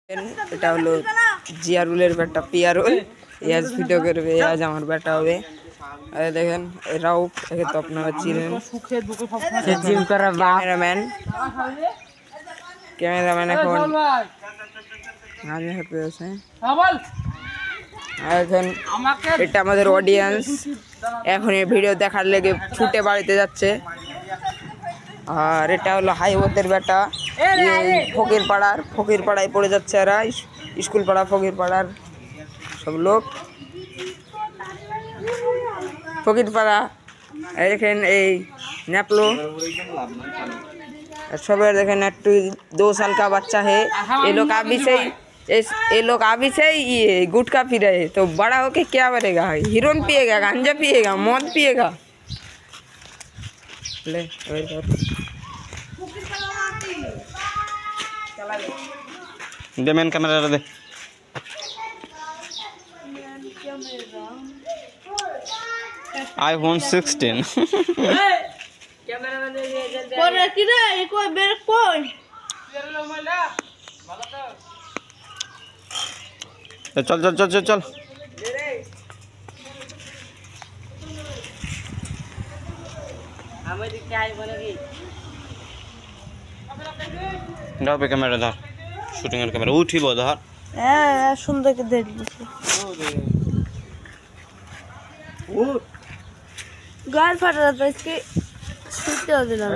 এটা হলো জিয়ারুলের বেটা পিয়ারুল। আজ ভিডিও করবে, আজ আমার বেটা হবে। আরে দেখেন এরাও, একে তো আপনারা চিনেন, জিম করা ক্যামেরাম্যান। এখন হাতে আছে। এখন এটা আমাদের অডিয়েন্স, এখন এই ভিডিও দেখার লেগে ছুটে বাড়িতে যাচ্ছে। আর এটা হলো হাইওদের বেটা, ফকির পাড়ায় পড়ে যাচ্ছে এরা, স্কুল পাড়া ফকির পাড়ার সব লোক। ফকির পাড়া দেখেন, এই ন্যাপলো सब देखें नट्टू 2 साल का बच्चा है। ये लोग अभी से ये गुटखा पी रहे, तो बड़ा होके क्या करेगा? हीरोइन पिएगा, गांजा पिएगा, मौत पिएगा। ले दे मेन कैमरा दे। iPhone 16 चल चल चल चल चल पे कैमरा धर, शूटिंग कैमरा उठी बहुत धर। सुंदर के देख गाल फट रहा था इसके, छूटते हो दिला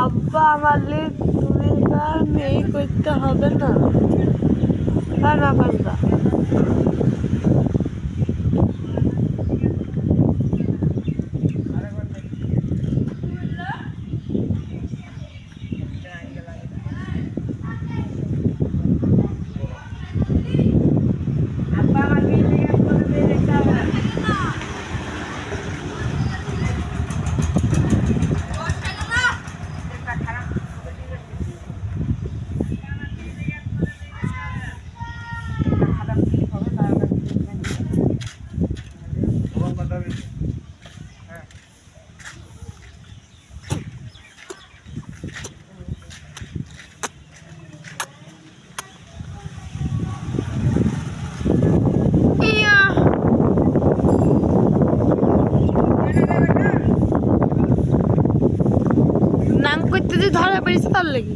আব্বা আমালে তুমি কার মেয়ে করতে হবে না, না বান্দা। নাম করতে যে ধরা পড়েছে তার লাগি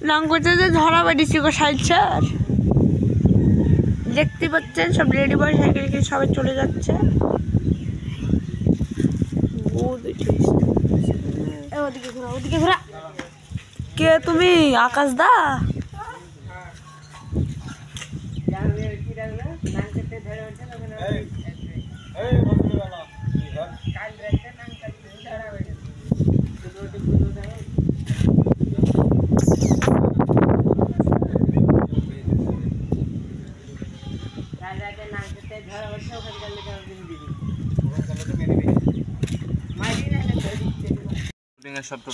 নাম করতে যে ধরা পড়েছি গো সাইডার। দেখতে পাচ্ছেন সব রেডি বয় সাইকেল নিয়ে সবাই চলে যাচ্ছে। ওদিকে ঘোরা। কে তুমি? আকাশ দা?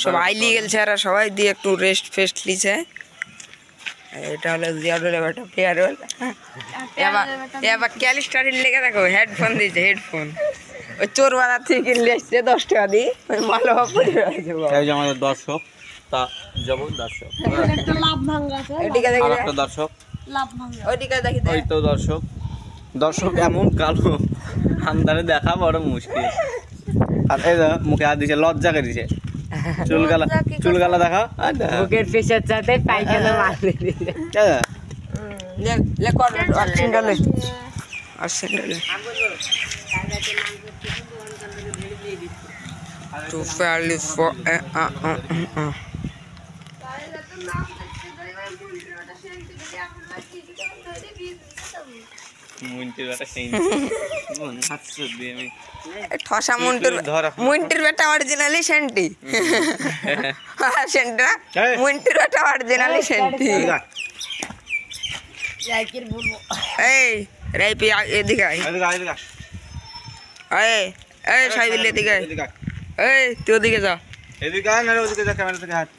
সবাই নিয়ে গেছে আর সবাই দিয়ে একটু রেস্ট ফেস্ট লিছে। এটা হলো জিয়ারুল একটা পেয়ারুল। এবার ক্যালিস্টারির লেগে দেখো হেডফোন দিয়েছে, হেডফোন ওই চোর বাজার থেকে কিনলে এসছে 10 টাকা দিয়ে, ওই মালো এই যে আমাদের দর্শক, তা যাব দর্শক, একটা লাভ ভাঙা আছে, ওইদিকে দেখি, আর একটা দর্শক, লাভ ভাঙা। ওইদিকে দেখি, ওই তো দর্শক। দর্শক এমন কালো আমদারে দেখা বড় মুশকিল। আর এই যে মুখে হাত দিছে, লজ্জা করে দিছে। চুলগালা দেখা, আর দেখা। বুকের পেশার সাথে পায়খানা মারলে দিছে। লে কর সিঙ্গেলে আর সিঙ্গেলে to fairly for ঠসা মুন্টির বেটা অরিজিনালি সেন্টি, সেন্টা মুন্টির বেটা অরিজিনালি সেন্টি। এই রাইপি এদিকে আয়, এই সাইবিল এদিকে আয়, এই তুই ওদিকে যা, এদিকে আয় না ওদিকে যা, ক্যামেরা থেকে হাত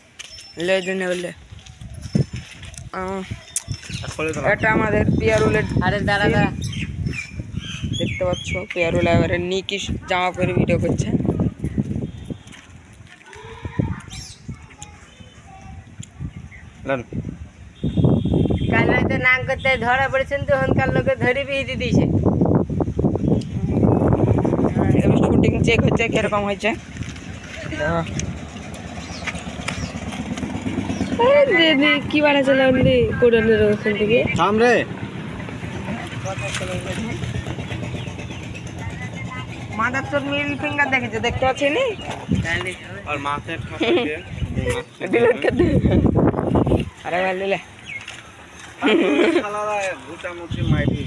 লে জন্য বললে। এটা আমাদের পিয়ারুলের, আরে দাঁড়া দাঁড়া, দেখতে পাচ্ছ পিয়ারুল এবারে নিকি জামা পরে ভিডিও করছে। কাল রাতে নাম করতে ধরা পড়েছেন, তো হনকার লোকে ধরে বিয়ে দিয়েছে। এবার শুটিং চেক হচ্ছে কিরকম হয়েছে। কি বাড়া চলে আমলি কোরআনের ওখান থেকে সামনে মাদার তোর মিডল ফিঙ্গার দেখেছে, দেখতে পাচ্ছি নি, আর মাথা ডিলিট করে দে। আরে ভাই লে শালারা গুটা মুচি মাইটি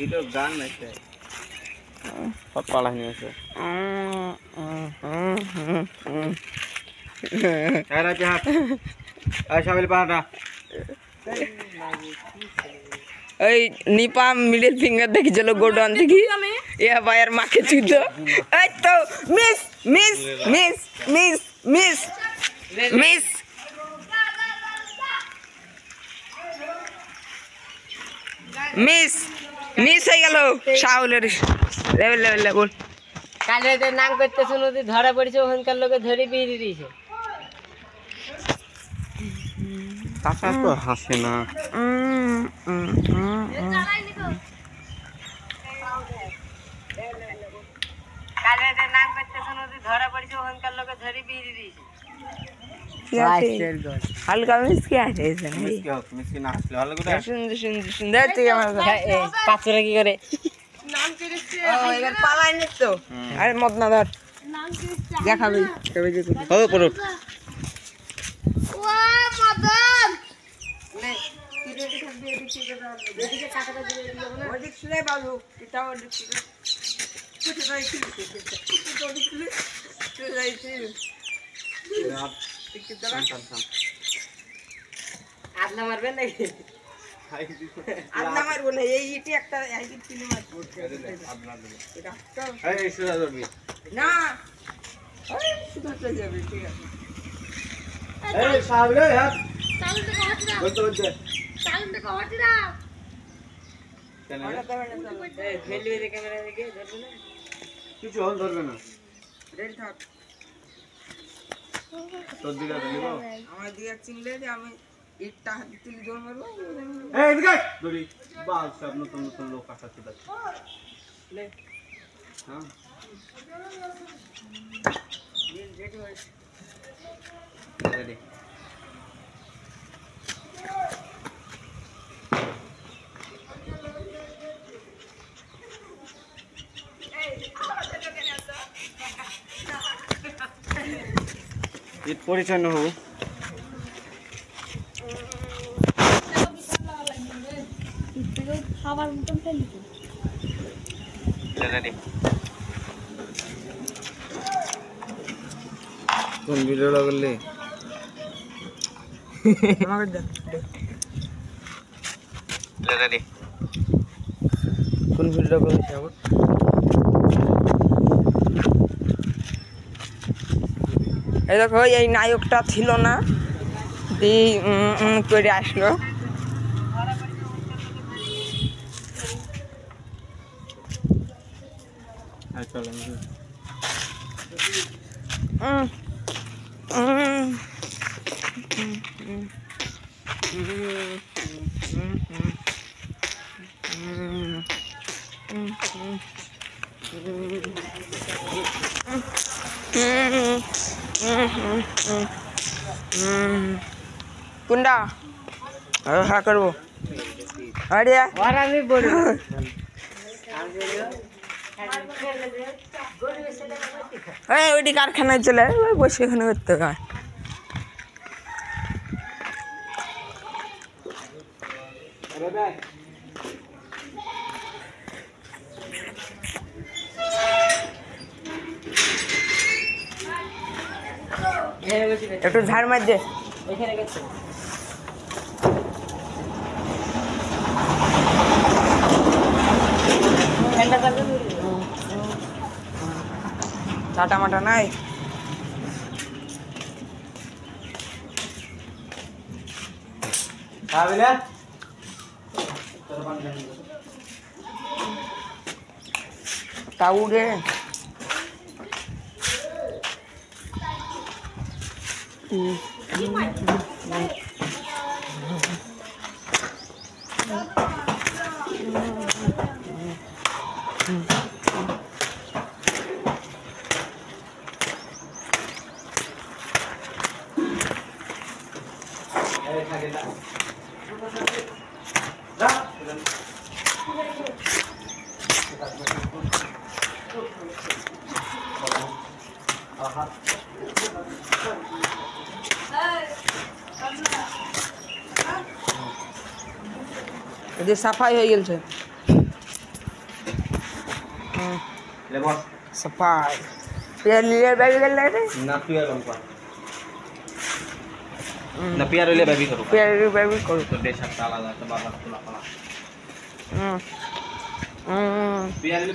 এটা গান নাইছে সব পালা নিয়ে আছে। আরে হাত আই সাবিল পাটা, ওই নিপা মিডল ফিঙ্গার দেখেছিল গোডাউন থেকে, এ ভাইয়ের মাকে চুদ, এই তো miss miss miss miss miss miss miss miss হয়ে গেল শাহুলের লেভেল লেভেল লেভেল। কাল রাতে নাম করতে শুনো ধরা পড়েছে, ওখানকার লোকে ধরে বিয়ে দিয়েছে। তাছা তো হাসে না। কাল রাতে নাম করতে শুনো ধরা পড়েছে, ওখানকার লোকে ধরে বিয়ে দিয়েছে। হালকা মিসকে আছে মিসকি না আসলে ভালো করে সুন্দর সুন্দর সুন্দর, তুই আমার পাঁচরা কি করে এবার পালাই নিস তো। আরে মদ না ধর, দেখাবি ও পড়ো আদলা মারবেন নাকি? আদনা মারবো না, এই ইটি একটা এই সুদা ধরবি না, সুদা চলে যাবে, ঠিক আছে। এই সাবিল হাত বলতে বলতে কেন ফেলবে রে ক্যামেরা দেখে, ধরবে না কিছু হল ধরবে না, রেল থাক তোর দিকে ধরিব। আমার দিকে চিনলে যে আমি ইটটা হাতে তুলি দৌড় মারবো। এই এদিকে ধরি বাল সব নতুন নতুন লোক আসাতে যাচ্ছে। হ্যাঁ রেডি ঈদ পরিচ্ছন্ন হবো। খাবার মতন ফেলি রেডি কোন ভিডিওটা করলে আমাকে দেখ রেডি কোন ভিডিওটা করলে আবার এই দেখো এই নায়কটা ছিল না দি করে আসলো। কুন্ডা হ্যাঁ করবো আরে আর আমি বলবো ওইটি কারখানায় চলে ওই বসে এখানে করতে হয়। একটু ঝাড় মার দে। চাটা মাটা নাই তাও রে এদের সাফাই হয়ে গেছে সাফাই পেয়ার লিলে বেবি গেল রে না পিয়ার লম্পা না পিয়ার হইলে বেবি করো পেয়ার বেবি করো তো দেশার আলাদা একটা বাবা তোলা পালা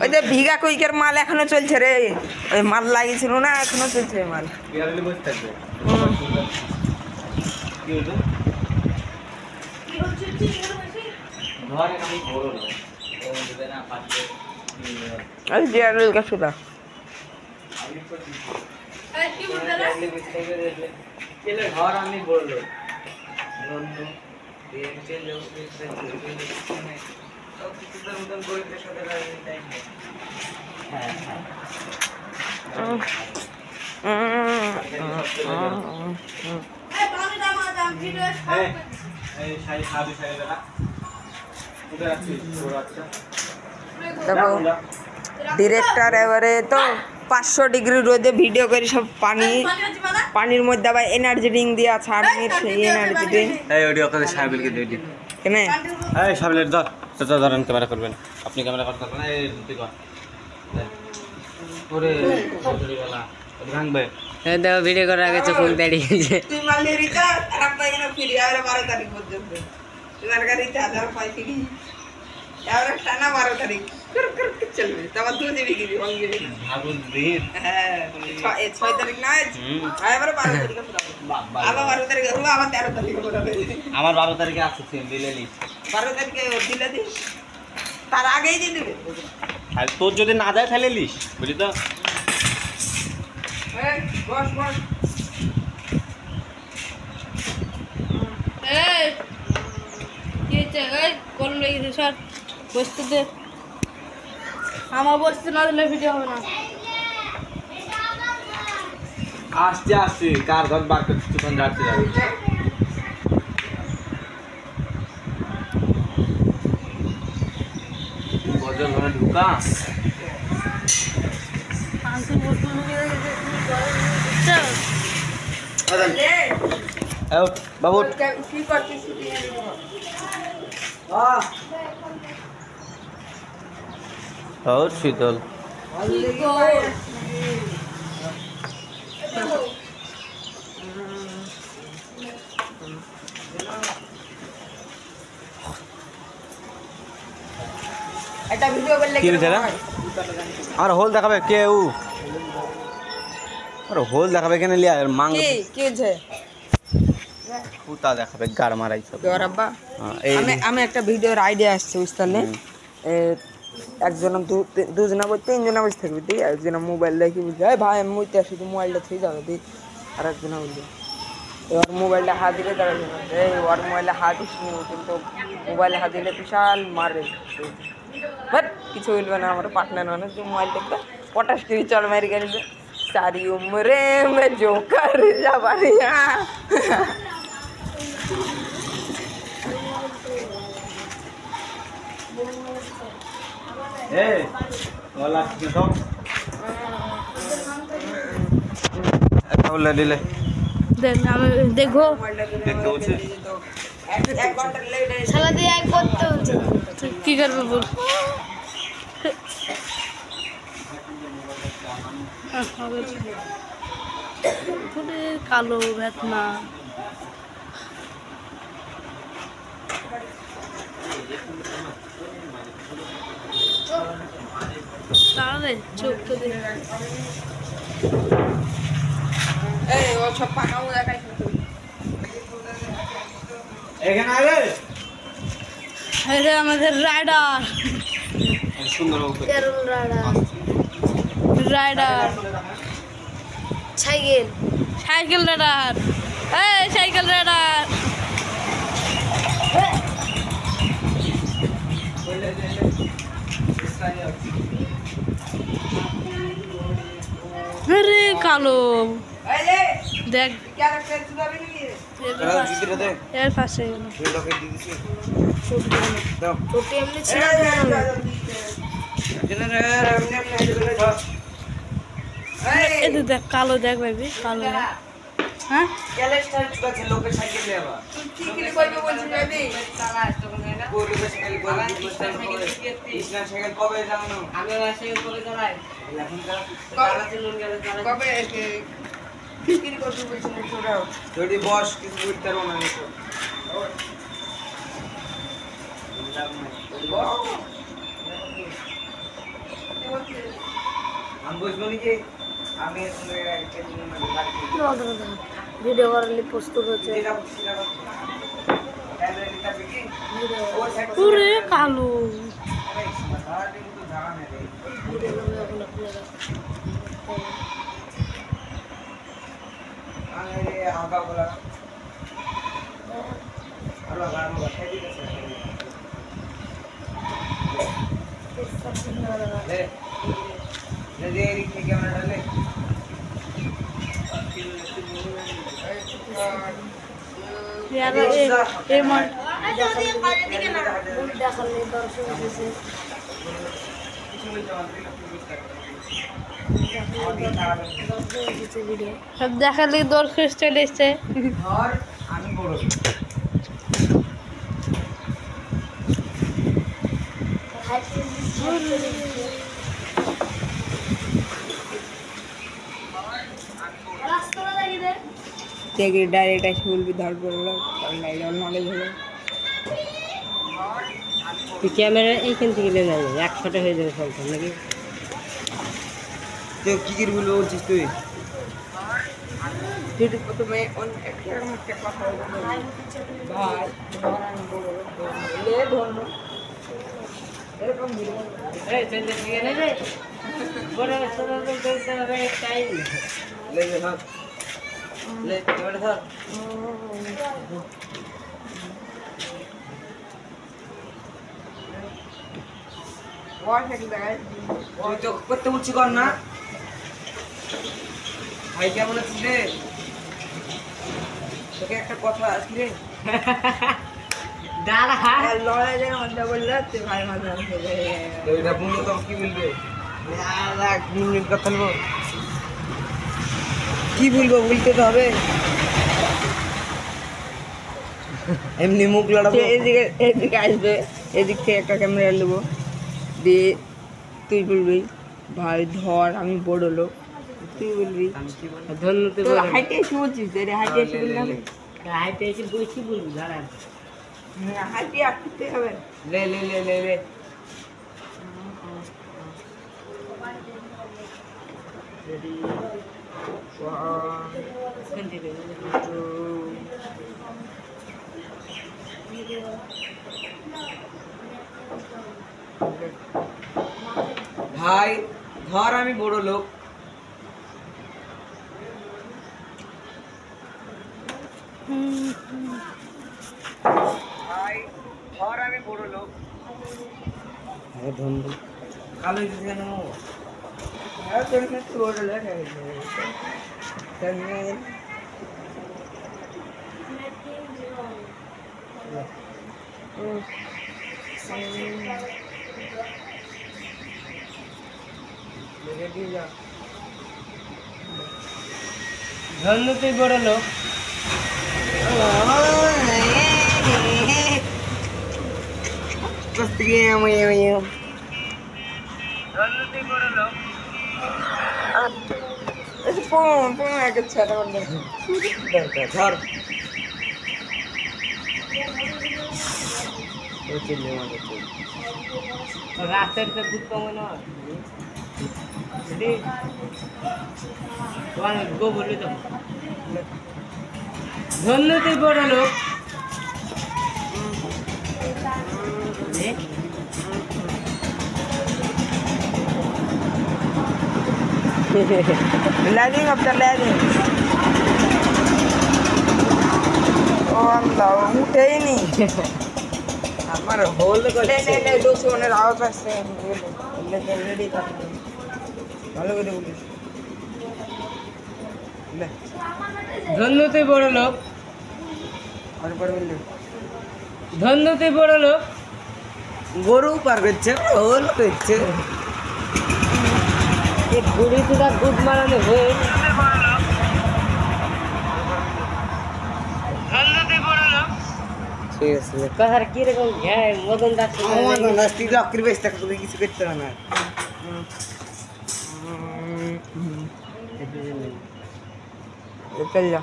ওই যে ভিগা কুইকের মাল এখনো চলছে রে ওই মাল লাগিয়েছিল না এখনো চলছে মাল পিয়ার হইলে বসে থাকবে কি হইলো ঘরে আমি বড় না ও দিবে না পাচ্ছে আরে জিয়ারুল কাছুদা ঘর আমি বললো দেখো ডিরেক্টর এবারে তো 500 ডিগ্রি রোদে ভিডিও করে সব পানির মধ্যে আবার এনার্জি ড্রিঙ্ক দিয়ে আছে আর্মির সেই এনার্জি ড্রিঙ্ক এই অডিও করে সাহেবকে দিয়ে দিন কেন এই সাহেবের ধর চাচা ধরেন ক্যামেরা করবেন আপনি ক্যামেরা করতে পারবেন এই তুই কর ওরে ওলা ভাঙবে দেখো ভিডিও করার আগে তো ফুল দাঁড়িয়ে গেছে তুই মারলি রিচার্জ আর আমরা এখানে ফিরে আবার 12 তারিখ পর্যন্ত তোমার গাড়ি রিচার্জ আর পাই ফিরি এবারে টানা 12 তারিখ চলবে তারপর 2 জিবি গিরি 1 জিবি ভাবুন দিন হ্যাঁ 6 তারিখ না এবারে 12 তারিখ আবার 12 তারিখ হলো আবার 13 তারিখ হবে আমার 12 তারিখে আছে সিম দিলে নি 12 তারিখে দিলে দিস তার আগেই দিয়ে দিবে আর তোর যদি না যায় তাহলে লিস বুঝলি তো এই বস বস এই কি হচ্ছে এই কলম লেগে দিস স্যার বসতে দে আমার বসতে না দিলে ভিডিও হবে না আসতে আসতে কার ঘর বার করতে তখন যাচ্ছে যাবে গজল ঘরে ঢুকা বাবু কি করছিস শীতল এটা ভিডিও করলে কি হয়েছে রে? আর হোল দেখাবে কেউ আর হোল দেখাবে কেন লিয়া মাং কি হচ্ছে কুতা দেখাবে গার মারাই সব তোর আব্বা এই আমি একটা ভিডিওর আইডিয়া আসছে বুঝতে একজন দুজনা বই তিনজনা বসে থাকবে তুই একজনা মোবাইল দেখি বুঝলি ভাই আমি মুইতে আসি তুই মোবাইলটা থেকে যাবে তুই আর একজনা বললি এবার মোবাইলটা হাত দিলে দাঁড়াবে না এই ওর মোবাইলে হাত দিস কিন্তু মোবাইলে হাত দিলে বিশাল মারবে বাট কিছু বলবে না আমার পার্টনার মানে তুই মোবাইলটা একটা পটাশ টিভি চল মারি গেল सारी उम्र में जो कर जवानिया ए वाला किसो अच्छा बोल ले দেখো देखते हो एक घंटा लेट है শালা দিয়ে এক করতে হচ্ছে কি করবে বল কালো ভেতনা তাহলে চোখ তো দেখ এই ও সব পাকাও দেখাই এখানে আরে এটা আমাদের রাইডার সুন্দর হবে কেরল রাইডার সাইকেল রাইডার এই সাইকেল রাইডার আরে কালো এই লে দেখ क्या रखते तू अभी नहीं এর পাশে ছোটি এমনি ছিল এই তো দেখ কালো দেখ ভাবি কালো হ্যাঁ যদি বস কিছু করতে পারবো না আমি বুঝবো নি যে আমি ভিডিও করার প্রস্তুত হচ্ছে পুরে কালো আগা বলা আরো গান বসাই দিতেছে ले ले दे री के कैमरा डाले यार ए मत দেখালে দর্শক এসেছে সব দেখালে দর্শক চলে এসছে और আমি বড় দেখি ডাইরেক্ট এসে বলবি ধর বললো নলেজ হলো তুই ক্যামেরা এইখান থেকে নিয়ে যাবে 100টা হয়ে যাবে ফোনটা নাকি তো কি কি বলবো বলছিস তুই যেটা প্রথমে একটা কথা ভাই লে ধরনো এরকম এই চলে গিয়ে নে রে বড় সরো বলতে হবে টাইম ले ले हां ले कैमरा धर ওয়াশ এক জায়গায় তুই তো করতে উঠছি কর না ভাই কেমন আছিস রে তোকে একটা কথা আছে রে দাঁড়া লড়াই যেন মজা বললে তুই ভাই মাঝে তো এটা বন্ধু তো কি বলবে এক মিনিট কথা বলবো কি বলবো বলতে তো হবে এমনি মুখ লড়াবো এদিকে আসবে এদিক থেকে একটা ক্যামেরা নেবো দিয়ে তুই বলবি ভাই ধর আমি বড় লোক তুই বলবি ধন্যবাদ হাইটে এসে বলছিস রে হাইটে এসে বললে হবে হাইটে এসে বসি বলবি দাঁড়া হাইটে আসতে হবে ले ले ले ले ले ভাই ধর আমি বড় লোক। ভাই ধর আমি বড় লোক। কালো কেন? বড় লোক ধন্য তুই বড় লোক। রাস্তার তো দুধ কমে না গো বললি তো ধন্য তুই বড় লোক। लैजिंग अब लैजिंग ओ अल्लाह उठे ही नहीं हमारा होल्ड कर ले 200 ने राव पासे ले रेडी कर ভালো করে বলিস ले ধন্য তুই বড় লোক। আর পর বললি ধন্য তুই বড় লোক। গরু পার করছে হোল করছে এই বুড়ি তোরা দুধ মারানো হয়ে ঠিক আছে কাহার কিরকম ঘ্যায় মদন দাস আমার নাস্তি চাকরি বেশ টাকা করে কিছু করতে হবে না चल जा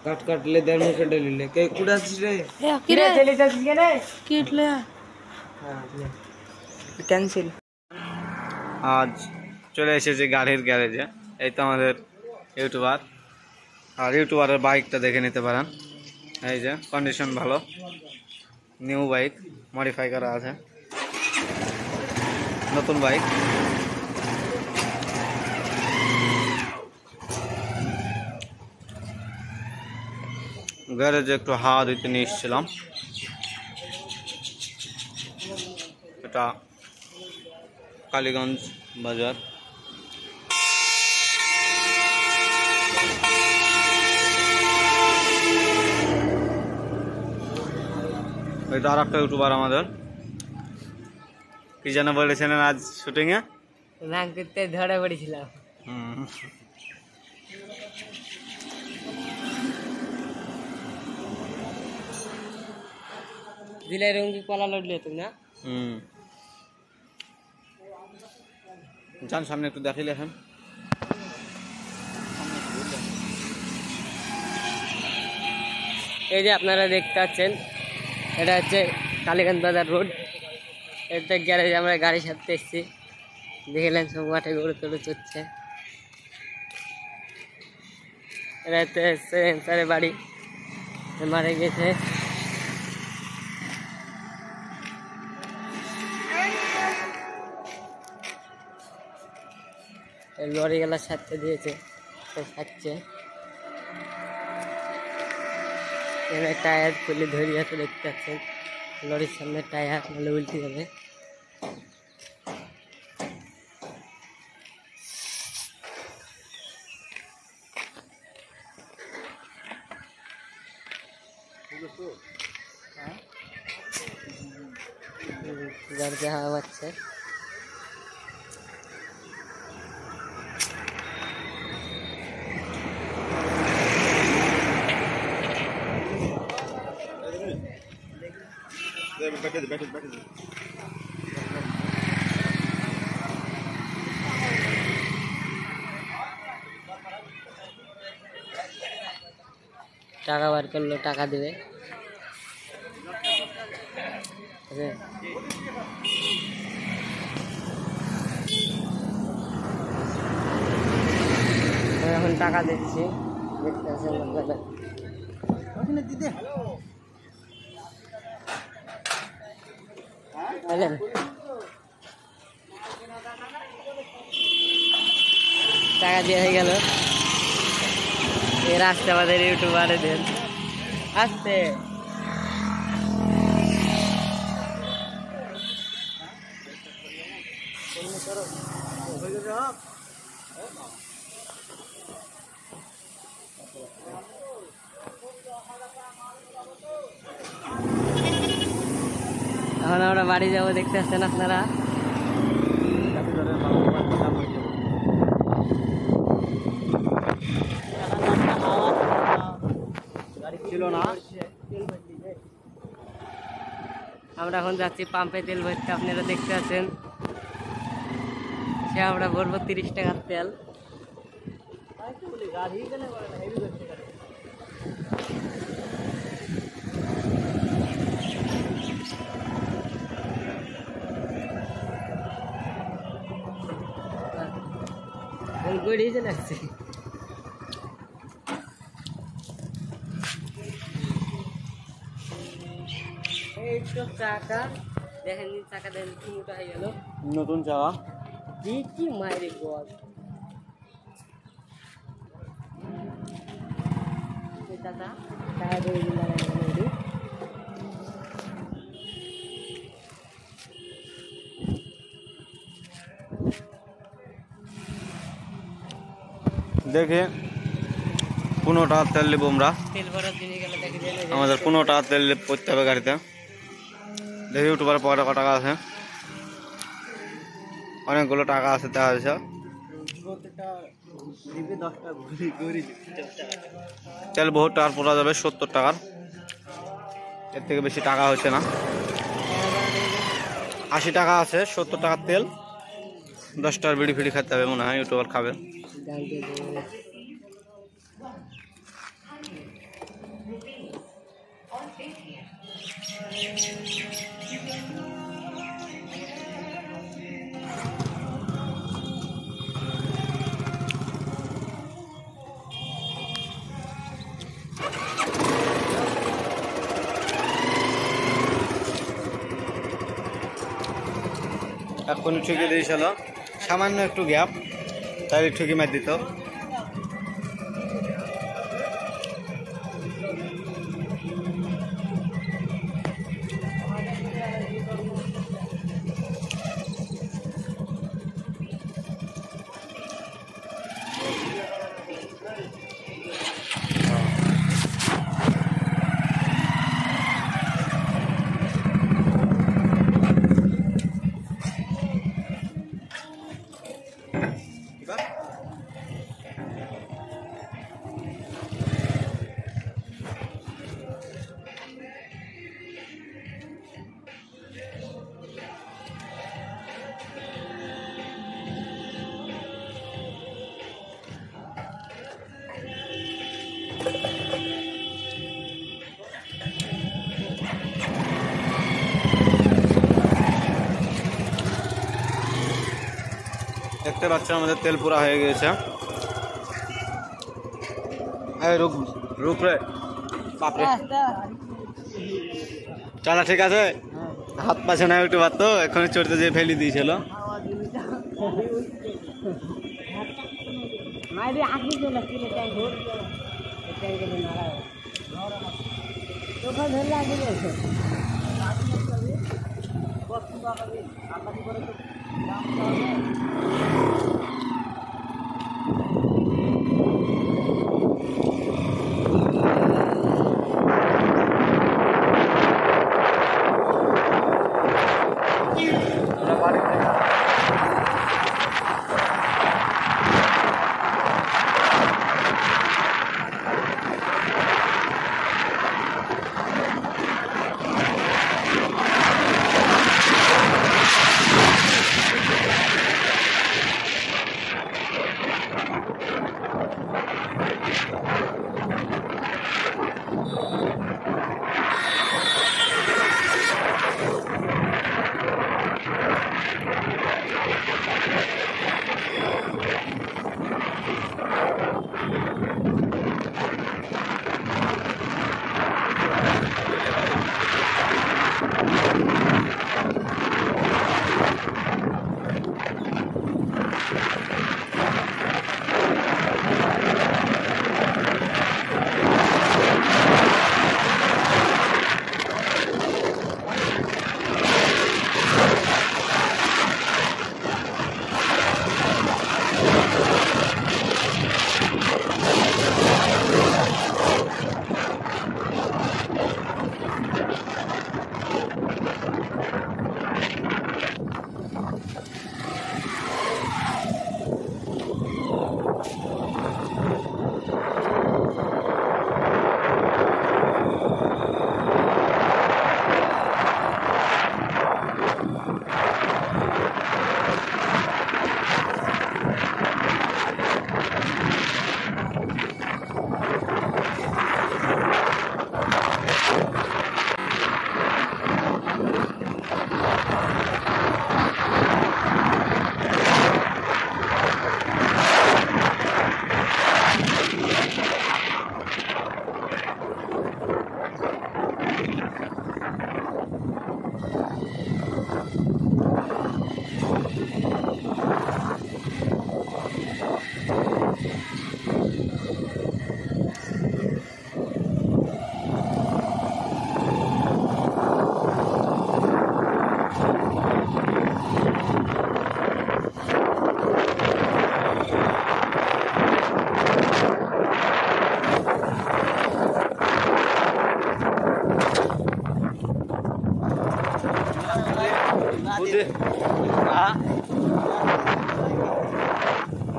कट कट ले दर में कट ले के कुड़ा रे কিরে চলে যাচ্ছিস কেন? কিটলে हां कैंसिल আজ চলে এসেছে গাড়ির গ্যারেজে। এই তো আমাদের ইউটিউবার, আর ইউটিউবারের বাইকটা দেখে নিতে পারেন। এই যে কন্ডিশন ভালো, নিউ বাইক, মডিফাই করা আছে, নতুন বাইক। গ্যারেজে একটু হাওয়া দিতে নিয়ে এসেছিলাম। এটা কালীগঞ্জ বাজার। এটা আর একটা ইউটিউবার আমাদের, কি যেন বলেছিলেন আজ শুটিং এ, নাম করতে ধরা পড়েছিলাম। দিলে রঙ্গি কলা লড়লে তুমি না যান সামনে একটু দেখিলে এখন। এই যে আপনারা দেখতে পাচ্ছেন এটা হচ্ছে কালীগঞ্জ বাজার রোড। এটা গ্যারেজে আমরা গাড়ি সারতে এসেছি। দেখলেন সব মাঠে গরু টরু চড়ছে। এটা হচ্ছে সেন্সারের বাড়ি, মারা গেছে। লরিগুলা সারতে দিয়েছে, খাচ্ছে। এখানে টায়ার খুলে ধরিয়ে আছে, দেখতে পাচ্ছেন লরির সামনে টায়ার, নাহলে উল্টে যাবে। গাড়িতে হাওয়া পাচ্ছে। টাকা বার করলো, টাকা দেবে। এখন টাকা দিচ্ছি, দেখতে আছেন আপনারা। বুঝলেন? টাকা দিয়ে হয়ে গেল। এর আসতে আমাদের ইউটিউবারে দেন আসতে। এখন আমরা বাড়ি যাবো, দেখতে আসছেন আপনারা। ছিল না, আমরা এখন যাচ্ছি পাম্পে তেল ভরতে, আপনারা দেখতে আছেন। সে আমরা ভরবো 30 টাকার তেল। গড়িয়ে লাগছে। এই তো চাকা দেখেন, চাকা দেখেন কি মোটা হয়ে গেল। নতুন চাকা কি মায়ের বল। চাকা টাকা দিয়ে লাগাই। দেখে 15 টাকার তেল নেবো আমরা। তেল ভরার দিনে গেলে দেখে দিলে আমাদের 15 টাকার তেল পড়তে হবে গাড়িতে। দেখি ইউটিউবার পকেটে কত টাকা আছে। অনেকগুলো টাকা আছে দেখা যাচ্ছে। তেল বহুত টাকার পড়া যাবে, 70 টাকার, এর থেকে বেশি টাকা হচ্ছে না। 80 টাকা আছে, 70 টাকার তেল। 10 টাকার বিড়ি ফিড়ি খেতে হবে মনে হয়, ইউটিউবার খাবে। এখনই ঠুকে দিয়েছিল, সামান্য একটু গ্যাপ, তাই ঠুকি মার দিত। দেখতে পাচ্ছ আমাদের তেল পুরা হয়ে গেছে। রুক রুক রে বাপরে, চালা ঠিক আছে। হাত পাশে না একটু বাদ, তো এখনই চড়তে যেয়ে ফেলে দিয়েছিল।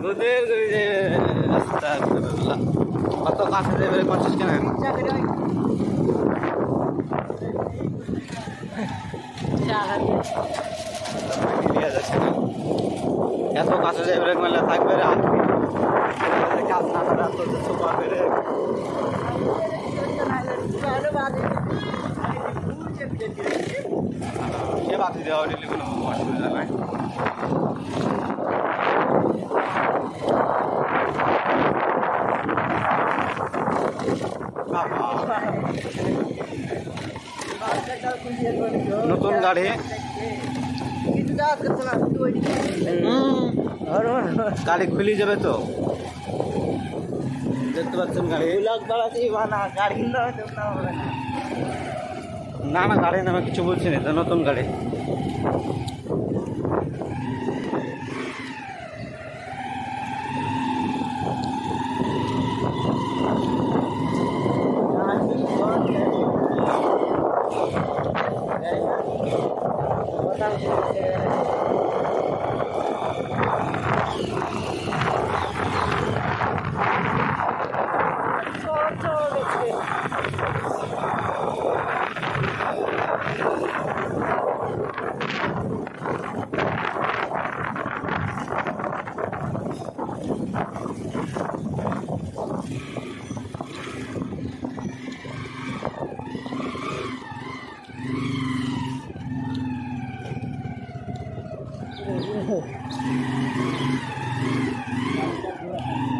দুধের গরু যে রাস্তা কত কাছে যাবে করছিস কেন? এত কাছে যাবে ব্রেক মারলে থাকবে রে কাজ না করে এত সুপার বেড়ে সে বাতি দেওয়া দিলে কোনো অসুবিধা নাই। নতুন গাড়ি গাড়ি খুলে যাবে তো দেখতে পাচ্ছেন গাড়ি না না গাড়ি নামে কিছু বলছি না, নতুন গাড়ি।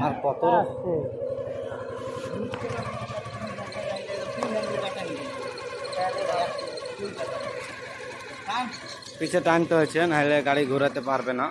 আর কত পিছে টানতে হয়েছে, নাহলে গাড়ি ঘোরাতে পারবে না।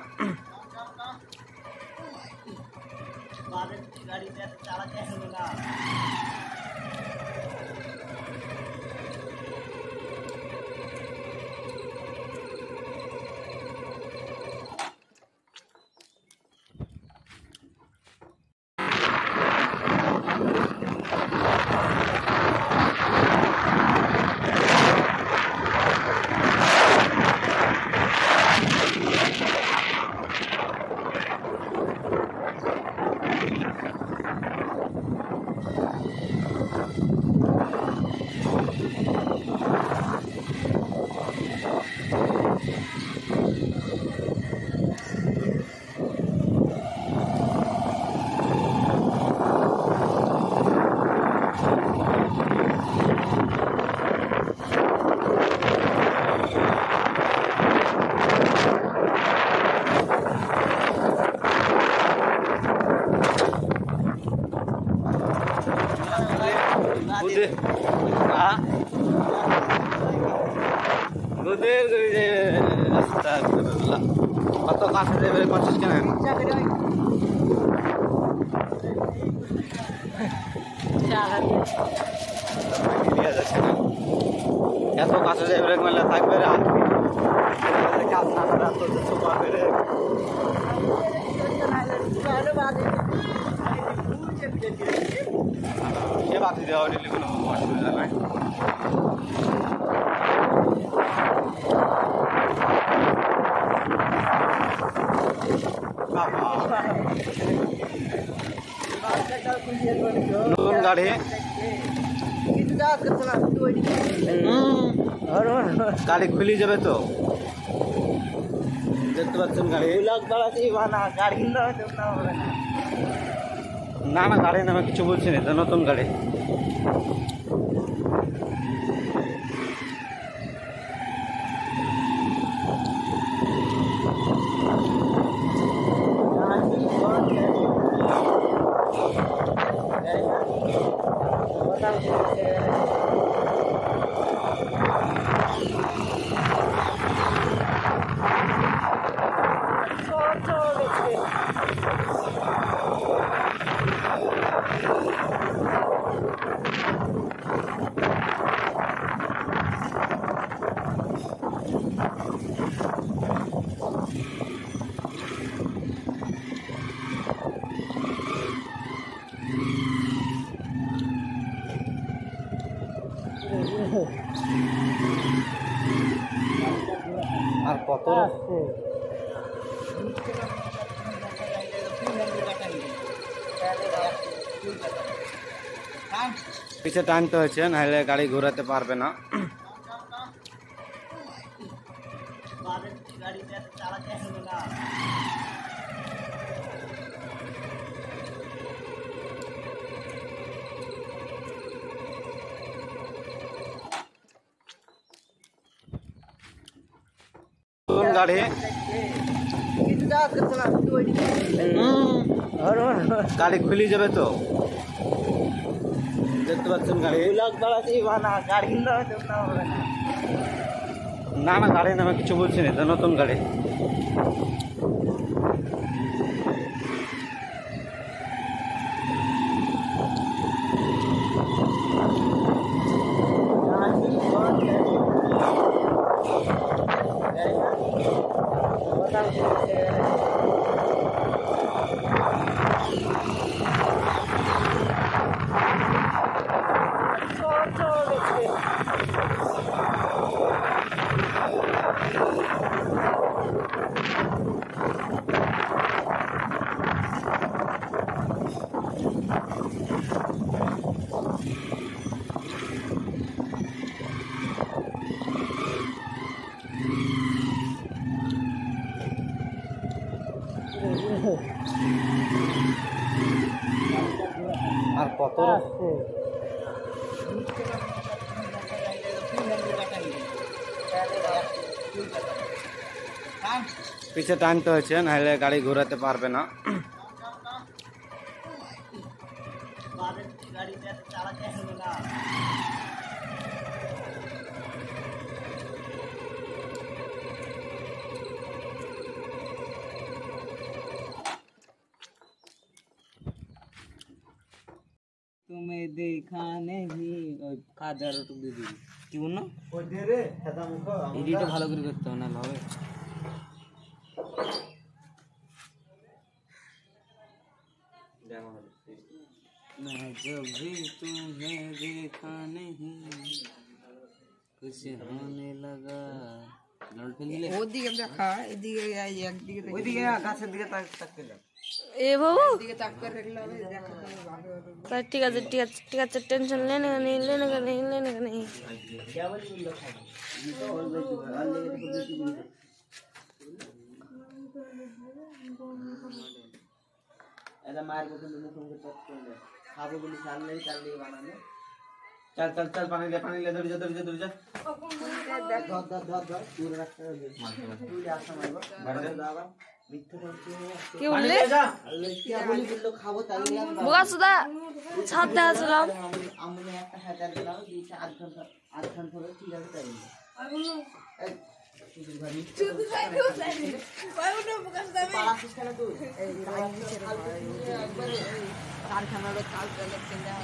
দুধের গরু যে রাস্তা কত কাছে যাবে করছিস কেন? এত কাছে যাবে ব্রেক মারলে থাকবে রে কাজ না করে এত সুপার বেড়ে সে বাতি দেওয়া দিলে কোনো অসুবিধা নাই। নতুন গাড়ি গাড়ি খুলে যাবে তো দেখতে পাচ্ছেন গাড়ি না না গাড়ি নামে কিছু বলছি না, নতুন গাড়ি। আর কত পিছে টানতে হচ্ছে, নাহলে গাড়ি ঘোরাতে পারবে না। নতুন গাড়ি, গাড়ি খুলে যাবে তো, দেখতে পাচ্ছেন গাড়ি। না না, গাড়ি নামে কিছু বলছি না, তো নতুন গাড়ি। আর কত পিছে টানতে হচ্ছে, নাহলে গাড়ি ঘোরাতে পারবে না। তুমি দেখা নেই কাদার ওটুক দিয়ে দিবি কি বল না এডিটটা ভালো করে করতে হবে, না হবে मैं जब भी तुम्हें देखा नहीं कुछ होने लगा। ওদিকে দেখা, এদিকে একদিকে ওইদিকে গাছের দিকে তাকতে যাও। এ বাবু এদিকে তাক করে রাখলে হবে, দেখা যাবে ভালো হবে। তা ঠিক আছে ঠিক আছে ঠিক আছে, টেনশন लेने का नहीं लेने का नहीं लेने का नहीं। क्या बोल लो खाओ ये तो और बेच और लेके तो बेच दी ऐसा मार को तुम तुमको टच कर ले खाबो बोली चाल ले बनाने चल चल चल, पानी ले, दौड़ जा दौड़ जा दौड़ जा। पूरा रास्ता तू आसा मारबो दादा মিথ্যে বলছিস কি বললি? क्या बोली बोल लो खाबो তাহলে বোকা সুদা ছাদ দেখাছিলাম। আমি একটা হাজার দিলাম দুইটা 8 ঘন্টা ধরে ঠিক আছে তাই এই শুধু ভাই পাড়া সিস্টেম তো এই কারখানার কাজ চলে কিনা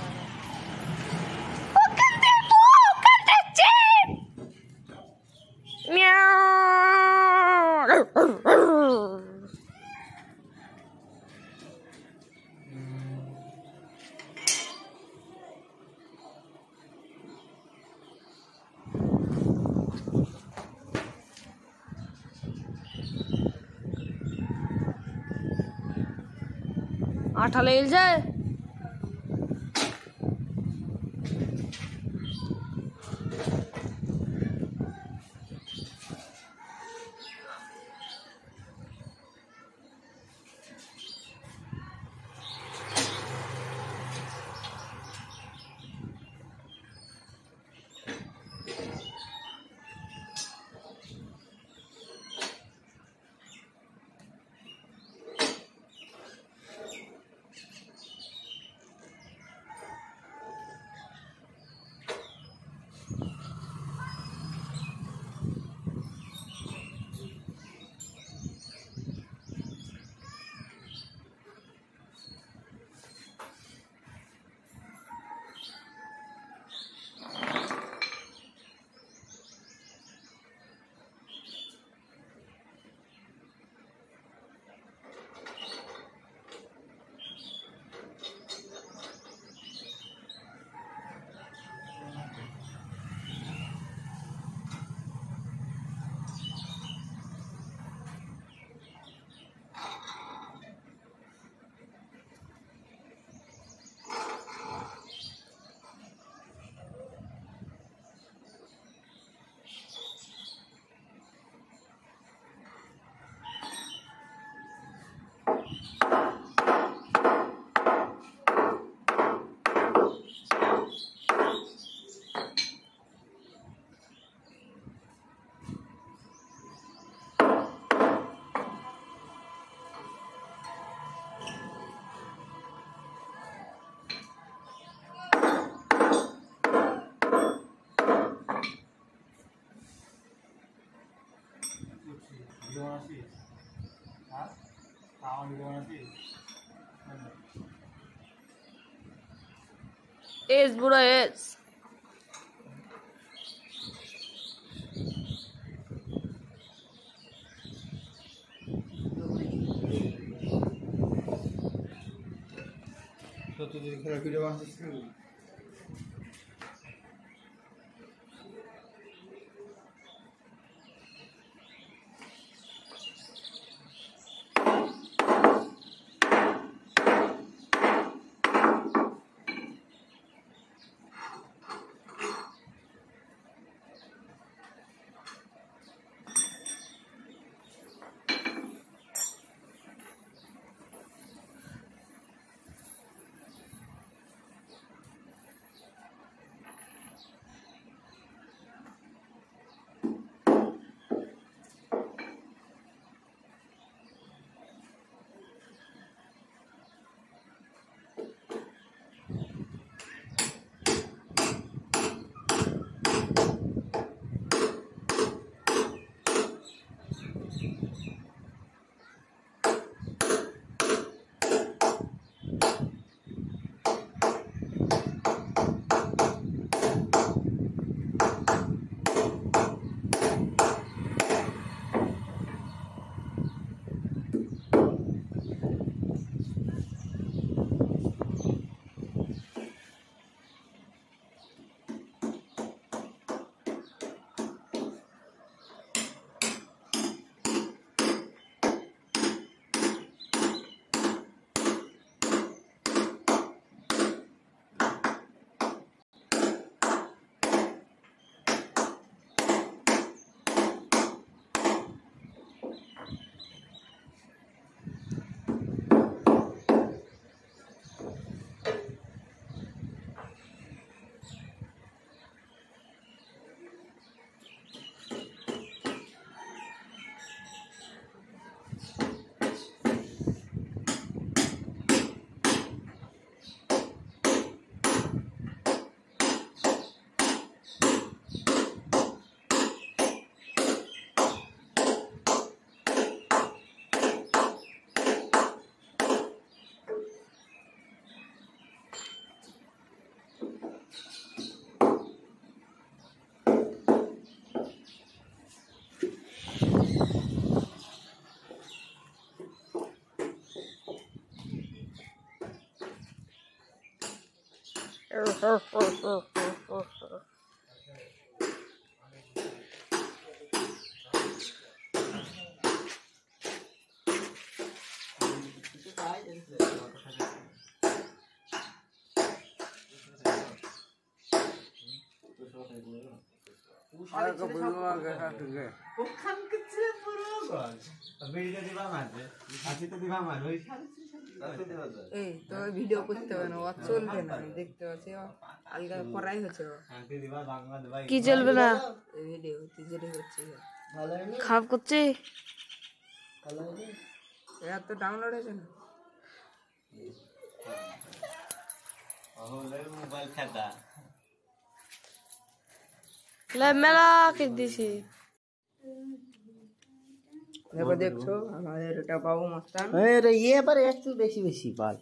আঠা লেগে যায়। এস বুড়ো এস। এই তো ভিডিও করতে হবে না, ও চলবে না, আমি দেখতে পাচ্ছি আলগা করাই হচ্ছে। কি চলবে না? ভিডিও যেটা হচ্ছে খারাপ করছে। এত তো ডাউনলোড হয়েছে না। মেলা খেয়ে দিছি। দেখো দেখছো আমাদের এটা বাবু মস্তান। বেশি বেশি পাল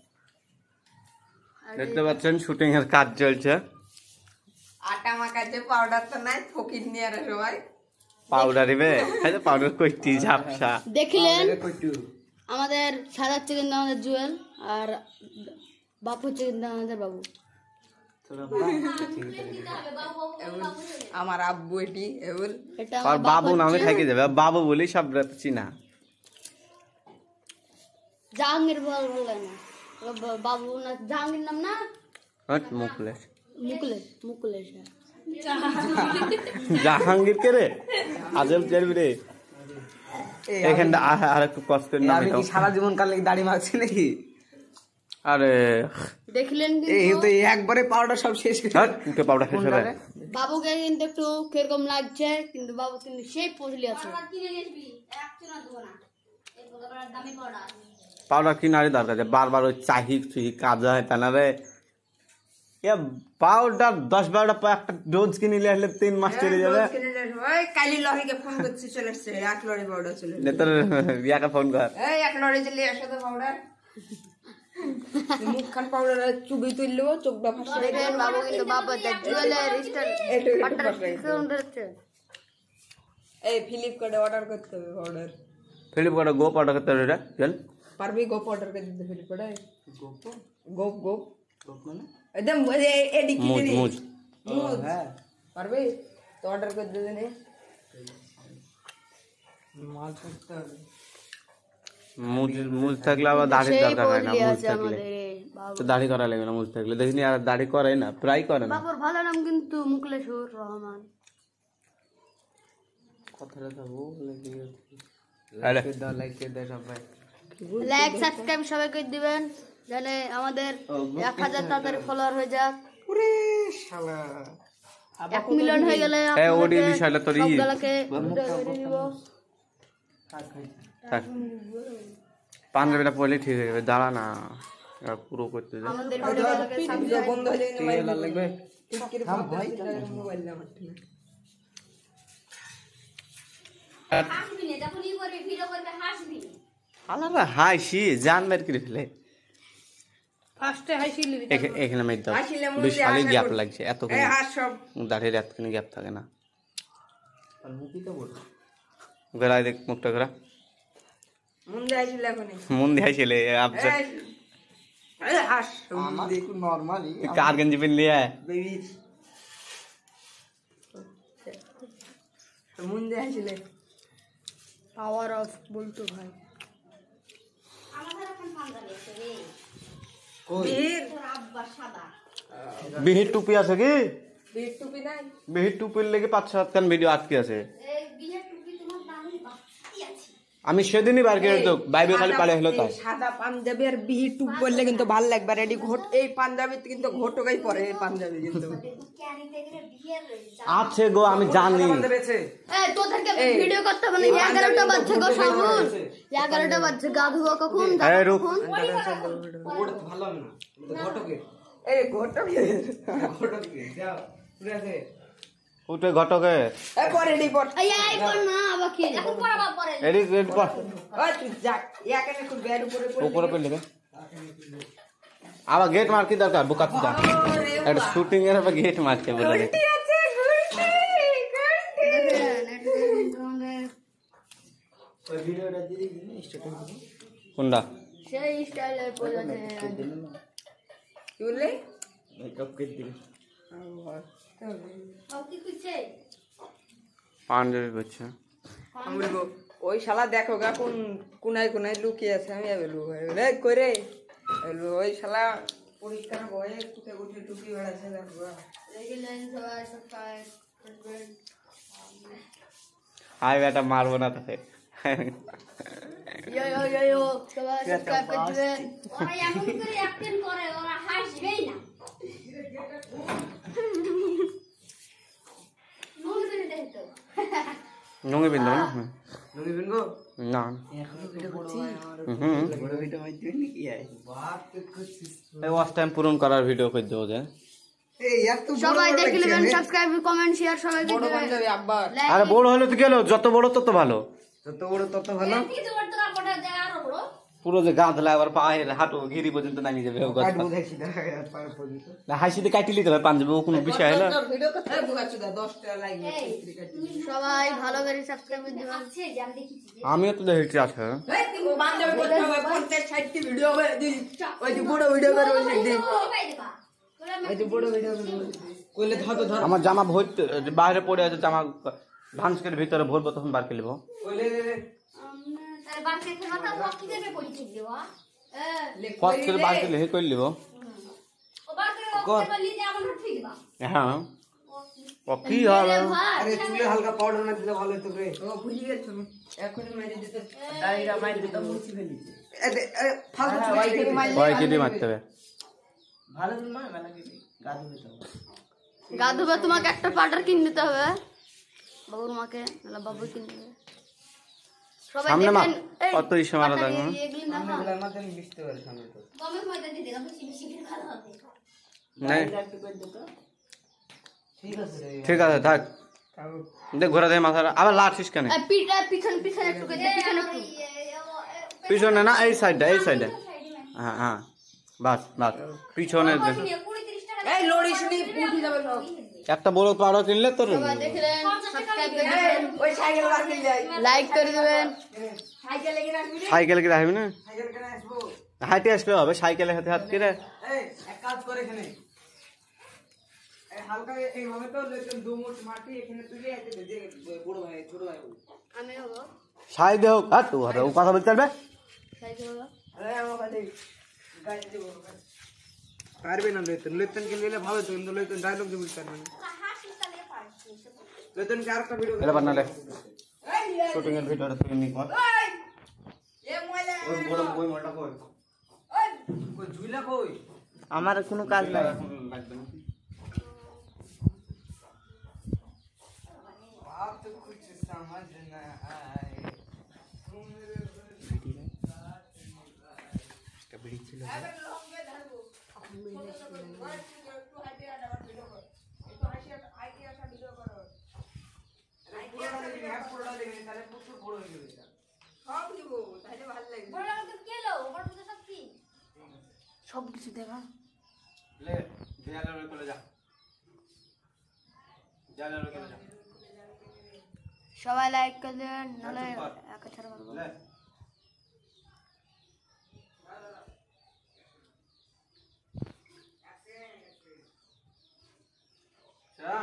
দেখতে পাচ্ছেন শুটিং এর কাজ চলছে। আটা মাখাচ্ছে, পাউডার তো নাই, ফকির নিয়ে আর সবাই পাউডার ইবে পাউডার কইতি ঝাপসা। দেখলেন আমাদের সাজাচ্ছে কিন্তু আমাদের জুয়েল, আর বাপু হচ্ছে কিন্তু আমাদের বাবু। আমার আব্বু এটি এবার এটা আর বাবু নামে থেকে যাবে, বাবু বলি সব চিনা। জাহাঙ্গীর বলে না, বাবু না জাহাঙ্গীর নাম না, মুখলেশ মুকুলেশ। জাহাঙ্গীর কে রে আজল চলবি রে। এখানটা আর একটু কষ্ট সারা জীবন কাল দাড়ি মারছি নাকি? আরে দেখলেন এই তো একবারে পাউডার সব শেষ পাউডার শেষ হবে। বাবুকে কিন্তু একটু কিরকম লাগছে, কিন্তু বাবু কিন্তু সেই পড়লি আছে। পাউডার কিনারে দরকার আছে, বারবার ওই চাহি চুহি কাজ হয় তা না রে। পাউডার 10-12টা একটা ডোজ কিনে আসলে 3 মাস চলে যাবে। কালি লরিকে ফোন করছি, চলে এসছে 1 লরি পাউডার চলে তোর ইয়াকে ফোন কর। 1 লরি চলে আসে তো পাউডার। মুখখান পাউডার চুবি তুললেও চোখটা ফাঁসে দেখেন বাবু কিন্তু বাবা জুয়েলের স্টাইল এই ফ্লিপকার্টে অর্ডার করতে হবে পাউডার ফ্লিপকার্টে গোপ অর্ডার করতে হবে রে চল পারবি গোপ অর্ডার করে দিতে ফ্লিপকার্টে গোপ গোপ মানে একদম এডি কি মুজ মুজ মুজ হ্যাঁ পারবি তো অর্ডার করে দিতে নে মাল করতে হবে মুজ মুজ থাকলে আবার দাড়ির দরকার হয় না মুজ থাকলে তো দাড়ি করা লাগবে না মুজ থাকলে দেখিনি আর দাড়ি করে না প্রায় করে না বাবুর ভালো নাম কিন্তু মুকলেশুর রহমান। কথাটা তো লাইক সাবস্ক্রাইব সবাই করে দিবেন জানে আমাদের 1000 তাড়াতাড়ি ফলোয়ার হয়ে যাক। ওরে শালা 1 মিলিয়ন হয়ে গেলে হ্যাঁ ওডি বিষয়টা তোর ই সবগুলোকে ভিডিও করে দিব। থাক পাঞ্জাবিটা পরলে ঠিক হয়ে যাবে দাঁড়া না আর পুরো করতে যা আমাদের ভিডিওগুলোকে সাবস্ক্রাইব বন্ধ হয়ে যায় মোবাইল লাগবে ঠিক করে মোবাইল না মারতে না হাসবি না যখন ই করবি ভিডিও করবে হাসবি আলাদা হাসি জান বের করে ফেলে ফার্স্টে হাসিলি এখানে মেয়ে দাও হাসিলে মুখ বিশালই গ্যাপ লাগছে এত এই হাস সব দাঁড়িয়ে এতখানি গ্যাপ থাকে না আর মুখই তো বল গলায় দেখ মুখটা করা মুন্ডে আইছিল এখন মন দিয়ে ছেলে আপসে এই হাস দেখো নরমালি कार गंजी पहन लिया है বেবি মুন্ডে আইছিল পাওয়ার অফ বলতো ভাই বীর बिहिर टूपी আছে কি বীর টুপি নাই बिहिर टूपी लेके 5-7 কান ভিডিও আটকে আছে আমি সেদিনই বার করে তো বাইবে খালি পালে হলো তাই সাদা পাঞ্জাবি আর বিহি টুপ বললে কিন্তু ভালো লাগবে আর এডি ঘট এই পাঞ্জাবিতে কিন্তু ঘটকাই পরে এই পাঞ্জাবি কিন্তু আছে গো আমি জানি এই তোদেরকে ভিডিও করতে হবে না 11টা বাজছে গো সাবুন 11টা বাজছে গা ধুবো কখন এই রুক ভালো হবে না ঘটকে এই ঘটকে ঘটকে যাও পুরো আছে উঠে ঘটকে এই পরে এডি পর এই পর না আবার কি এখন পড়াবা পরে এডি এডি পর ওই তুই যা ইয়াকে খুব ব্যাড উপরে পড়ে উপরে পড়ে লেবে আবার গেট মার কি দরকার বুকা তুই একটা শুটিং এর আবার গেট মারতে বলে রে ঠিক আছে ওই ভিডিওটা দিয়ে দিন স্ট্যাটাস কোনটা সেই স্টাইলের পড়াছে কি বললে মেকআপ করে দিল আর কি কইছে পাঞ্জাবি বলছে আমি বলবো ওই শালা দেখো গা কোন কোনায় কোনায় লুকিয়ে আছে আমি বলবো রে কই রে বলবো ওই শালা পরীক্ষার বয়ে কুটে কুটে টুকি বেড়াচ্ছে দেখো গা দেখলেন সবাই সাবস্ক্রাইব করবেন আই বেটা মারবো না তোকে ইয়ো সবাই সাবস্ক্রাইব করে দিবেন ওরা এমন করে অ্যাকশন করে ওরা হাসবেই না নুঙ্গি বিন্দু না নুঙ্গি বিনগো না এখন ভিডিও করছি বড় ভিডিও মাই দিন কি আই বাপ তে করছিস এই ওয়াচ টাইম পূরণ করার ভিডিও করে দেবো যে এই এত বড় সবাই দেখে নেবেন সাবস্ক্রাইব কমেন্ট শেয়ার সবাই বড় দিবেন পাঞ্জাবি আব্বা আরে বড় হলো তো গেল যত বড় তত ভালো যত বড় তত ভালো পুরো যে গাঁধলা আবার পায়ে হাঁটু ঘিরি পর্যন্ত নামিয়ে যাবে ও কথা কাটবো দেখি না পার পর্যন্ত না হাসিতে কাটিলি তো পাঞ্জাবি ও কোনো বিষয় হলো ভিডিও করতে বুঝাচ্ছি দা 10 টাকা লাগে সবাই ভালো করে সাবস্ক্রাইব করে দিবেন আমিও তো দেখছি আছে এই তুমি পাঞ্জাবি করতে হবে 50 60টি ভিডিও হবে ওই যে বড় ভিডিও করে ওই সাইড দিয়ে ওই যে বড় ভিডিও করে কইলে ধর ধর আমার জামা ভর বাইরে পড়ে আছে জামা ভান্সকের ভিতরে ভরবো তখন বার করে নেবো কইলে ফস করে বার করে হে করে নেবো হ্যাঁ ও কি হবে আরে চুলে হালকা পাউডার না দিলে ভালো হতো রে ও ভুলি গেছো এখন মেরে দিতে ডাইরা মাইর দিতে মুছি ফেলিছে এ ফালতু চুলে মাইলে ওই কেটে মারতে হবে ভালো না মেলা কি গাদু দিতে গা ধুবে তোমাকে একটা পাউডার কিনে দিতে হবে বাবুর মাকে নালা বাবু কিনে দেবে সবাই সামনে মা দেখেন এই কত ইসে মারা থাকবে এগুলি না এগুলা আমাদের মিশতে পারে সামনে তো গমের ময়দা দিয়ে দিলাম বেশি বেশি করে ভালো হবে নাই ঠিক আছে রে ঠিক আছে থাক দেখ ঘোরা দেয় মাথা আবার লাঠিস কেন এই পিঠা পিছন পিছন একটু করে পিছন একটু পিছনে না এই সাইডটা হ্যাঁ হ্যাঁ বাস বাস পিছনে এই লড়িস নি উঠে যাবে সব একটা বড় পাড়া কিনলে তোর দেখলেন সাবস্ক্রাইব করে দিবেন ওই সাইকেল বার কিনলে লাইক করে দিবেন সাইকেলে কি রাখবি রে সাইকেল কি রাখবি না সাইকেল কেন আসবো হাঁটে আসলে হবে সাইকেলে হাতে হাত কিরে এই এক কাজ করে এখানে এই হালকা এইভাবে তো দু মুঠ মাটি এখানে তুলে এসে ভেজে বড় ভাই ছোট ভাই আমি হবো সাই দেহ আর তুই হবে ও কথা বলতে পারবে সাইকেল হবো আরে আমার কাছে গাড়ি দেব পারবে না লেতন কে নিলে ভালো তো কিন্তু লেতন ডায়লগ দিতে পারবে না লেতন কে আরেকটা ভিডিও এলা বানালে শুটিং এর ভিডিওটা তুই নি কর এ মোবাইলে ওই বড় বই মোটা কই ওই কই ঝুলা কই আমার কোনো কাজ নাই লাগবে না आप तो कुछ समझ न आए कबड्डी ছিল সব কিছু দেখা ले देयाले रे चले जा देयाले रे चले जा সবাই লাইক করে দেবেন নাহলে একা ছাড়া পারবো ले चला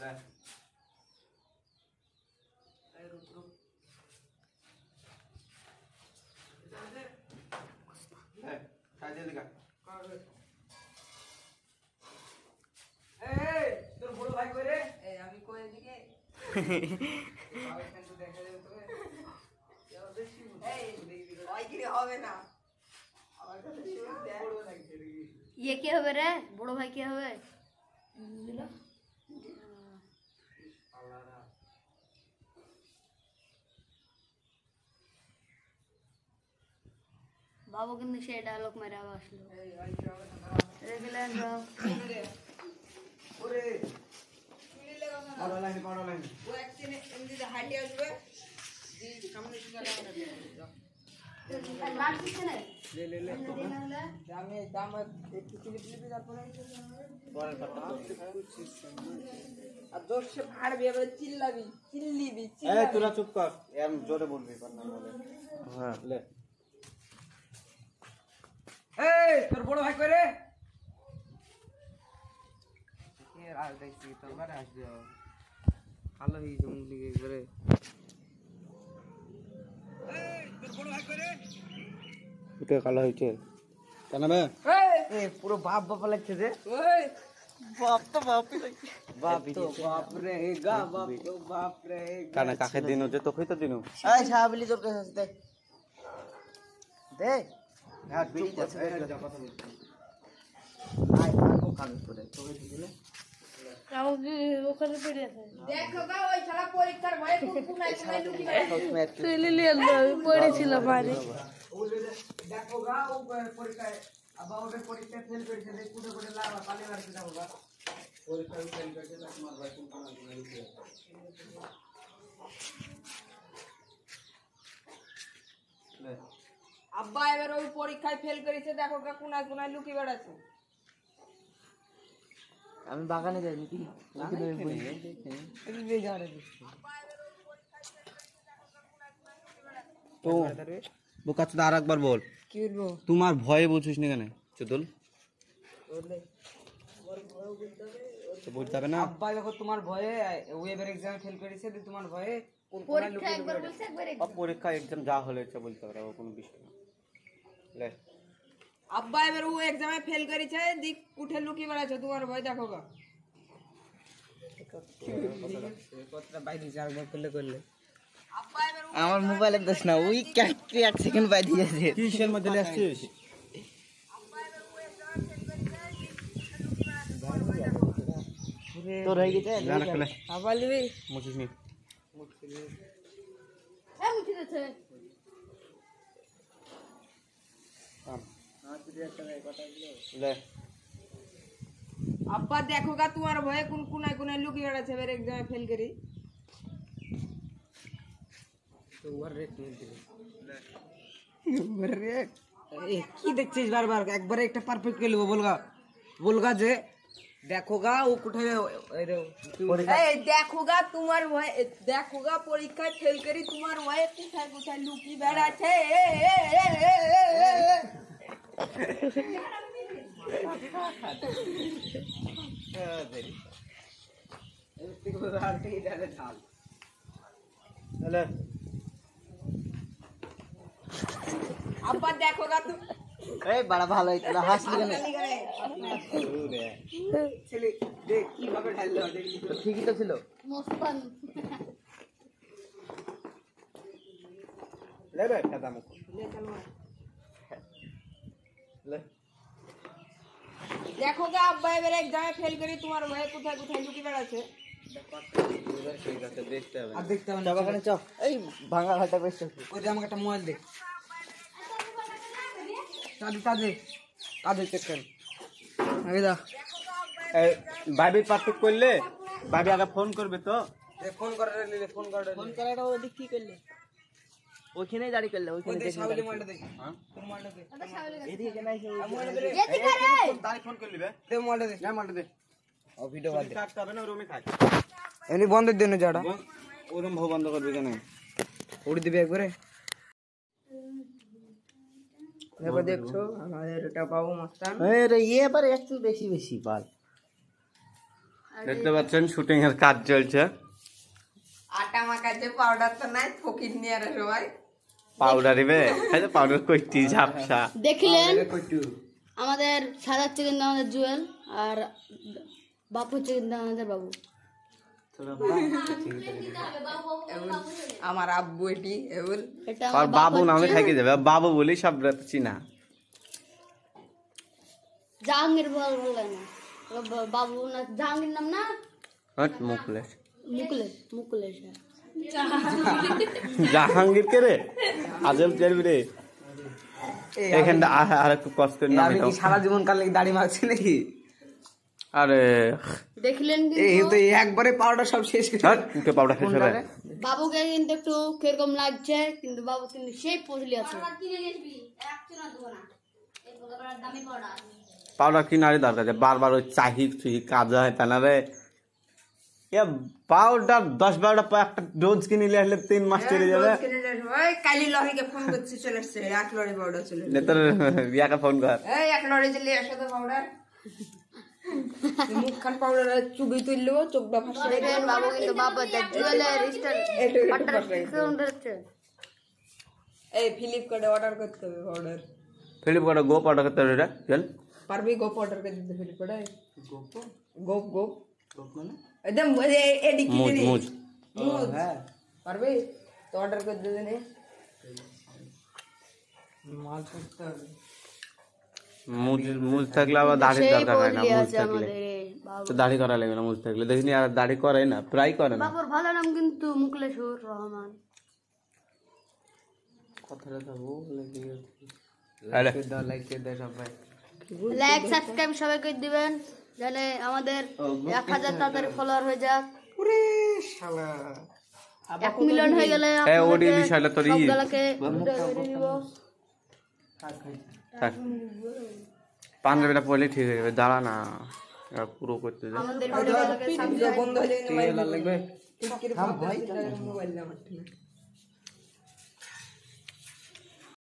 ले ले साइड दिखा এই তোর বড় ভাই কই রে এই আমি কই এদিকে ভাই কিন্তু দেখা যাবে তোকে এও বেশি এই ওই কি হবে না আমার কাছে শুন দেখ বড় লাগছে রে ইয়ে কে হবে রে বড় ভাই কে হবে বাবু কিন্তু সেই ডায়লগ মেরে আবার আসলো এই ভাই কি হবে না দেখলেন ওরে বড় লাইন ও একদিনে এমনি হাইটে আসবে দি সামনে শুনে লাগবে লাস্ট দিচ্ছে না ले দামে দাম একটু ক্লিপ তারপরে পরের কথা আর জোর সে ফাড়বি এবারে চিল্লাবি এই তোরা চুপ কর এম জোরে বলবি পার না বলে হ্যাঁ ले এই তোর বড় ভাই কই রে কে রাজ দেখছি তোর বারে আসবে ভালো হইছে মুখলি করে এই তোর বড় ভাই কই রে উঠে কালো হইছে জানাবে এই পুরো বাপ বাপ লাগছে রে ওই বাপ তো বাপই লাগছে বাপ তো বাপ রে গা বাপ তো বাপ রে কানা কাকে দিন হচ্ছে তোকেই তো দিন এই সাহাবলি তোর কাছে আছে দে হ্যাঁ চুপ আছে কথা বলছি আই আর ওখানে তোরে তোকে দিলে আমাকে ওখানে পড়ে আছে দেখো গা ওই শালা পরীক্ষার ভয়ে কুকুনাই কুনাই লুকি তুই লিয়ে আমি পড়েছিলাম আরে দেখো গা ও পরীক্ষায় আবার ওটা পরীক্ষা ফেল করেছে দেখ কুড়ে কুড়ে লাগা পালে মারতে যাবো গা পরীক্ষা ফেল করেছে তোমার ভাই কুকুনাই কুনাই লুকি ले আব্বা এবার ওই পরীক্ষায় ফেল করেছে দেখো গা কুনাই কুনাই লুকি বেড়াচ্ছে আমি বাগানে যাই নাকি তো বোকা চোদা আর একবার বল কি বলবো তোমার ভয়ে বলছিস না কেন চোদল তো বলতে হবে না আব্বা দেখো তোমার ভয়ে ওয়েবের এক্সাম ফেল করেছে দিয়ে তোমার ভয়ে পরীক্ষা একবার বলছে একবার পরীক্ষা এক্সাম যা হলে ইচ্ছা বলতে পারে কোনো বিষয় না ले আব্বা এবার ও এক্সামে ফেল করেছে দিক উঠে লুকি বেড়াচ্ছে তোমার ভয় দেখো গা কতটা বাইরে চারবার করলে আব্বা এবার আমার মোবাইলে দোষ না ওই এক সেকেন্ড বাই দিয়েছে কিসের মধ্যে আসছিস তোর হয়ে গেছে জানা খেলে আবার লিবি মুছিস নি হ্যাঁ উঠে যাচ্ছে ले আব্বা দেখো গা তোমার ভয়ে কোন কোনায় কোনায় লুকি বেড়াচ্ছে এবার এক্সামে ফেল করি তো ওভার রেট নিয়ে দিবে ওভার রেট কি দেখছিস বারবার? একবারে একটা পারফেক্ট করে নেবো। বলগা যে দেখোগা ও কোথায় দেখোগা তোমার ভয়ে, দেখোগা পরীক্ষায় ফেল করি তোমার ভয়ে কোথায় কোথায় লুকি বেড়াচ্ছে। আব্বা দেখোগা তুমি এই বড় ভালো হইতো হাসলি কেন? ছেলে দেখ কিভাবে ঢাললো। ঠিকই তো ছিল। মুস্তান দেখোগা আব্বা এবারে এক্সামে ফেল করি তোমার ভয়ে কোথায় কোথায় লুকি বেড়াচ্ছে। আর দেখতে হবে না। ওখানে চ। এই ভাঙা ঘাটা বেশ। ওই যে আমাকে একটা মোবাইল দে। কাজে চেক কর। আগে দা ভাবি পারফেক্ট করলে ভাবি আগে ফোন করবে তো। ফোন করে নিলে ফোন করে ফোন করাটা ওদিক কি করলে? ওখানেই দাঁড়িয়ে করলে। ওখানে দেখি সাউলি মোবাইলটা দে। তোর মোবাইলটা দে। এদিকে কেন আইছো? মোবাইলটা দে। তাই ফোন করলি বে। দে মোবাইলটা দে। না মারতে দে। ও ভিডিও বাদ দে। কাট করবে না রুমে থাক। এমনি বন্ধ দেন যাটা। ওরম ভাব বন্ধ করবি কেন? উড়ি দিবি একবারে। এবার দেখছো আমাদের এটা বাবু মাস্টার। আরে এবার একটু বেশি বেশি পাল। দেখতে পাচ্ছেন শুটিং এর কাজ চলছে। আটা মাখাচ্ছে, পাউডার তো নাই, ফকির নিয়ে আর সবাই পাউডার দিবে। আরে পাউডার কইতি ঝাপসা। দেখলেন আমাদের সাজাচ্ছে কিন্তু আমাদের জুয়েল, আর বাপ হচ্ছে কিন্তু আমাদের বাবু। আমার আব্বু এটি এবার এটা আর আমার বাবু নামে থেকে যাবে। বাবু বলি সব চিনা। জাহাঙ্গীর ভালো লাগে না, বাবু না জাহাঙ্গীর নাম না, হট মুখলেশ। মুকুলেশ, মুকুলেশ। জাহাঙ্গীর কে রে? আজব চলবি রে। এখানটা আর একটু কষ্ট করে নামে দাও। সারা জীবন কাল দাড়ি মারছি নাকি? আরে দেখলেন এই কিন্তু তো একবারে পাউডার সব শেষ করে হট মুখে পাউডার শেষ হবে। বাবুকে কিন্তু একটু কিরকম লাগছে, কিন্তু বাবু কিন্তু সেই পছলি আছে। পাউডার কিনারে দরকার আছে। বারবার ওই চাহি চুহি কাজ হয় তা না রে। পাউডার 10-12টা একটা ডোজ কিনে নিলে আসলে 3 মাস চলে যাবে। কালি লরিকে ফোন করছি, চলে আসছে 1 লরি পাউডার চলে নে তোর ইয়াকে ফোন কর। এই 1 লরি চলে আসে তো পাউডার। মুখখান পাউডার চুবি তুললো, চোখটা ফাঁসে। দেখলেন বাবু কিন্তু বাবু জুয়েলের স্টার পাটার সাউন্ড হচ্ছে। এই ফ্লিপকার্টে অর্ডার করতে হবে পাউডার। ফ্লিপকার্টে গো পাউডার করতে হবে রে। চল পারবি গোপ অর্ডার করে দিতে ফ্লিপকার্টে? গোপ গোপ মানে একদম এডি কি মুজ মুজ মুজ। হ্যাঁ পারবি তো অর্ডার করে দে দেনে। মাল করতে হবে। মুজ মুজ থাকলে আবার দাড়ির সেই দরকার হয় না। পছলি মুজ আছে থাকলে আমাদের এই বাবু। তো দাড়ি করা লাগবে না। মুজ থাকলে দেখিনি আর দাড়ি করে না, প্রায় করে না। বাবুর ভালো নাম কিন্তু মুকলেশুর রহমান। কথাটা তো বলে দিও। লাইক করে দে সবাই। লাইক সাবস্ক্রাইব সবাই করে দিবেন, জানে আমাদের 1000 তাড়াতাড়ি ফলোয়ার হয়ে যাক। ওরে শালা 1 মিলিয়ন হয়ে গেলে এই ওডি বিষয়টা তোর ই সবগুলোকে দিব। থাক। পাঞ্জাবিটা পরলে ঠিক হয়ে যাবে। দাঁড়া না, আর পুরো করতে দে। আমাদের ভিডিওগুলোকে সাবস্ক্রাইব বন্ধ হয়ে যাবে। মোবাইল লাগবে। ঠিক করে মোবাইল না আমার ঠিক